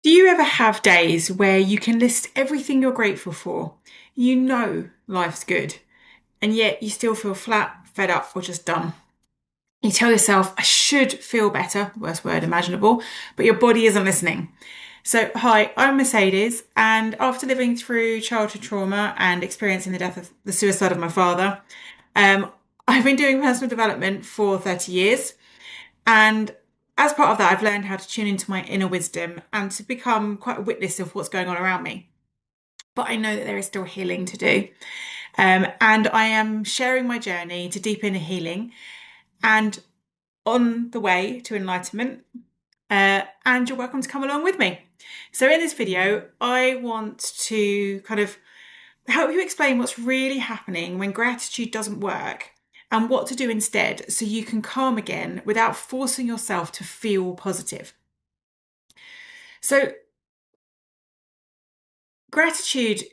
Do you ever have days where you can list everything you're grateful for? You know life's good, and yet you still feel flat, fed up, or just done. You tell yourself, I should feel better, worst word imaginable, but your body isn't listening. So, hi, I'm Mercedes, and after living through childhood trauma and experiencing the suicide of my father, um, I've been doing personal development for 30 years. And as part of that, I've learned how to tune into my inner wisdom and to become quite a witness of what's going on around me. But I know that there is still healing to do. And I am sharing my journey to deep inner healing and on the way to enlightenment. And you're welcome to come along with me. So, in this video, I want to kind of help you explain what's really happening when gratitude doesn't work and what to do instead so you can calm again without forcing yourself to feel positive. So, gratitude,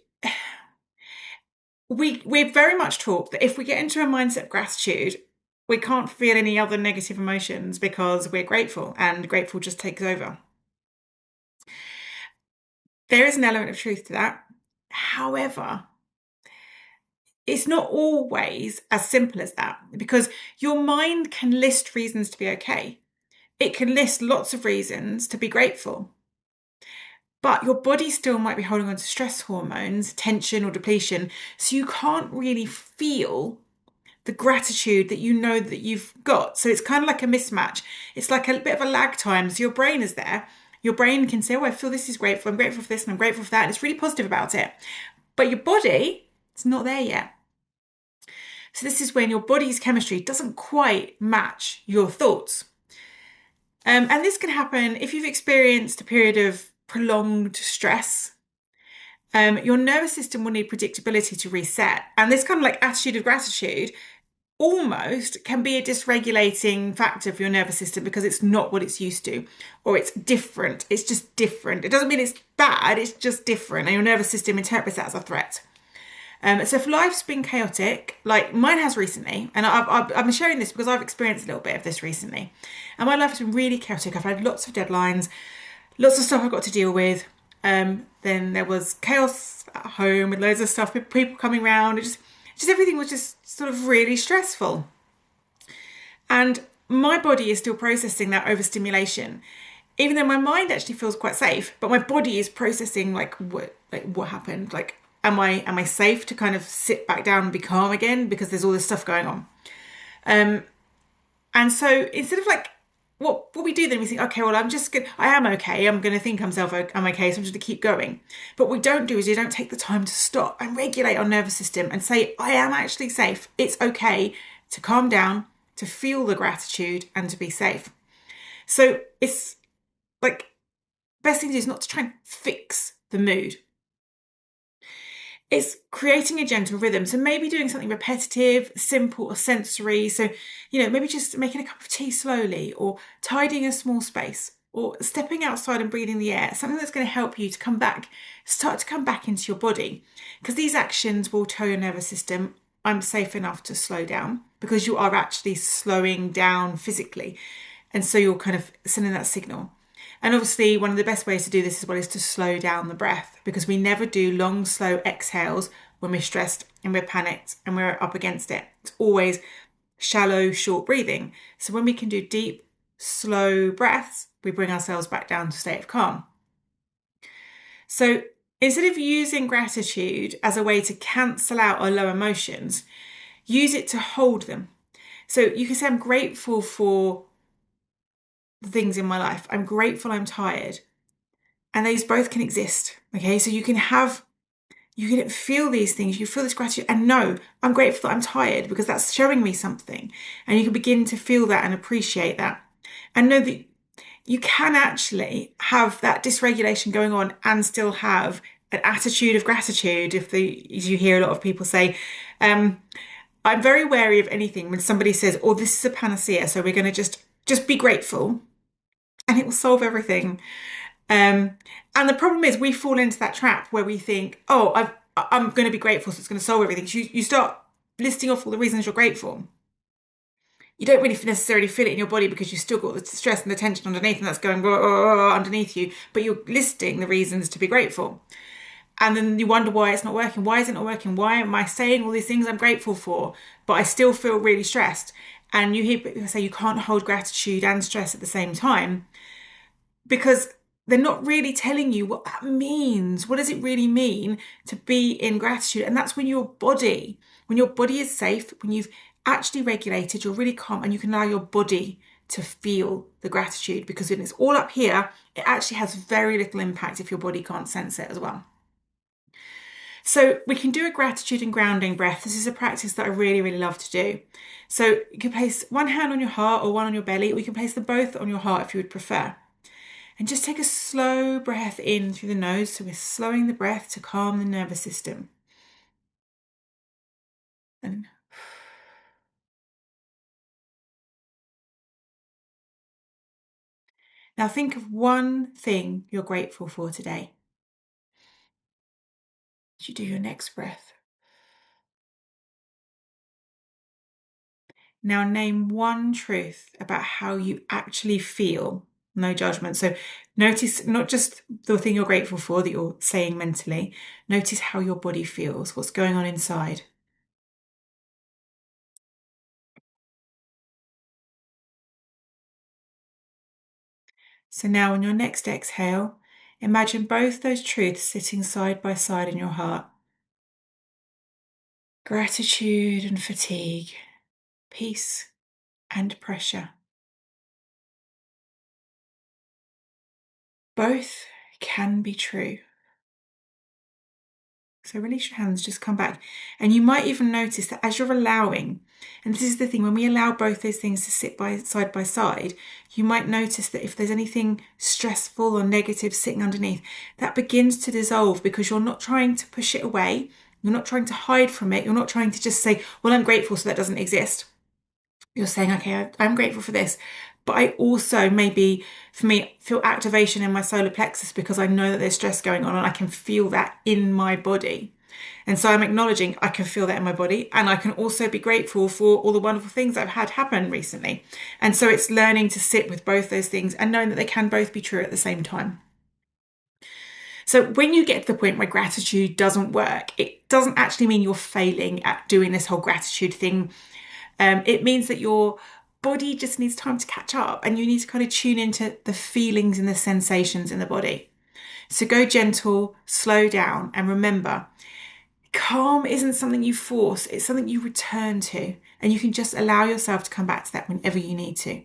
we're very much taught that if we get into a mindset of gratitude, we can't feel any other negative emotions because we're grateful and grateful just takes over. There is an element of truth to that. However, it's not always as simple as that because your mind can list reasons to be okay. It can list lots of reasons to be grateful. But your body still might be holding on to stress hormones, tension or depletion, so you can't really feel the gratitude that you know that you've got. So it's kind of like a mismatch. It's like a bit of a lag time. So your brain is there. Your brain can say, oh, I feel this is grateful. I'm grateful for this and I'm grateful for that. And it's really positive about it. But your body, it's not there yet. So this is when your body's chemistry doesn't quite match your thoughts. And this can happen if you've experienced a period of prolonged stress. Your nervous system will need predictability to reset. And this kind of like attitude of gratitude almost can be a dysregulating factor for your nervous system because it's not what it's used to, or it's different. It's just different. It doesn't mean it's bad, it's just different. And your nervous system interprets that as a threat. So if life's been chaotic, like mine has recently, and I'm sharing this because I've experienced a little bit of this recently, and my life has been really chaotic. I've had lots of deadlines, lots of stuff I've got to deal with. Then there was chaos at home with loads of stuff, people coming around. Just everything was just sort of really stressful. And my body is still processing that overstimulation, even though my mind actually feels quite safe. But my body is processing what happened. Like, am I safe to kind of sit back down and be calm again because there's all this stuff going on. And so instead of what we do then, we think, okay, well, I am okay. I'm going to think I'm okay, so I'm just going to keep going. But what we don't do is you don't take the time to stop and regulate our nervous system and say, I am actually safe. It's okay to calm down, to feel the gratitude and to be safe. So it's like, best thing to do is not to try and fix the mood. It's creating a gentle rhythm. So maybe doing something repetitive, simple or sensory. So, maybe just making a cup of tea slowly or tidying a small space or stepping outside and breathing the air. Something that's going to help you to start to come back into your body. Because these actions will tell your nervous system, I'm safe enough to slow down, because you are actually slowing down physically. And so you're kind of sending that signal. And obviously, one of the best ways to do this as well is to slow down the breath, because we never do long, slow exhales when we're stressed and we're panicked and we're up against it. It's always shallow, short breathing. So when we can do deep, slow breaths, we bring ourselves back down to a state of calm. So instead of using gratitude as a way to cancel out our low emotions, use it to hold them. So you can say, I'm grateful for the things in my life. I'm grateful I'm tired. And these both can exist. Okay, so you can feel these things, you feel this gratitude, and know I'm grateful that I'm tired because that's showing me something. And you can begin to feel that and appreciate that. And know that you can actually have that dysregulation going on and still have an attitude of gratitude. As you hear a lot of people say, I'm very wary of anything when somebody says, oh, this is a panacea, so we're going to just be grateful and it will solve everything. And the problem is we fall into that trap where we think, oh, I'm going to be grateful, so it's going to solve everything. So you start listing off all the reasons you're grateful. you don't really necessarily feel it in your body because you've still got the stress and the tension underneath, and that's going underneath you, but you're listing the reasons to be grateful. And then you wonder why it's not working. Why is it not working? Why am I saying all these things I'm grateful for, but I still feel really stressed? And you hear people say you can't hold gratitude and stress at the same time, because they're not really telling you what that means. What does it really mean to be in gratitude? And that's when your body is safe, when you've actually regulated, you're really calm, and you can allow your body to feel the gratitude, because when it's all up here, it actually has very little impact if your body can't sense it as well. So we can do a gratitude and grounding breath. This is a practice that I really, really love to do. So you can place one hand on your heart or one on your belly, or you can place them both on your heart if you would prefer. And just take a slow breath in through the nose. So we're slowing the breath to calm the nervous system. And now think of one thing you're grateful for today. As you do your next breath. Now name one truth about how you actually feel. No judgment. So notice not just the thing you're grateful for that you're saying mentally. Notice how your body feels, what's going on inside. So now on your next exhale, imagine both those truths sitting side by side in your heart. Gratitude and fatigue, peace and pressure. Both can be true. So release your hands, just come back. And you might even notice that as you're allowing, and this is the thing, when we allow both those things to sit by side, you might notice that if there's anything stressful or negative sitting underneath, that begins to dissolve, because you're not trying to push it away. You're not trying to hide from it. You're not trying to just say, well, I'm grateful, so that doesn't exist. You're saying, okay, I'm grateful for this, but I also maybe, for me, feel activation in my solar plexus because I know that there's stress going on and I can feel that in my body. And so I'm acknowledging I can feel that in my body, and I can also be grateful for all the wonderful things I've had happen recently. And so it's learning to sit with both those things and knowing that they can both be true at the same time. So when you get to the point where gratitude doesn't work, it doesn't actually mean you're failing at doing this whole gratitude thing. It means that your body just needs time to catch up, and you need to kind of tune into the feelings and the sensations in the body. So go gentle, slow down, and remember, calm isn't something you force, it's something you return to, and you can just allow yourself to come back to that whenever you need to.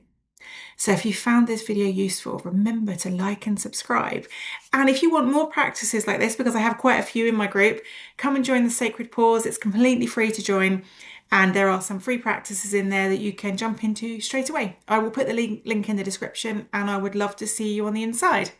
So if you found this video useful, remember to like and subscribe. And if you want more practices like this, because I have quite a few in my group, come and join the Sacred Pause. It's completely free to join. And there are some free practices in there that you can jump into straight away. I will put the link in the description, and I would love to see you on the inside.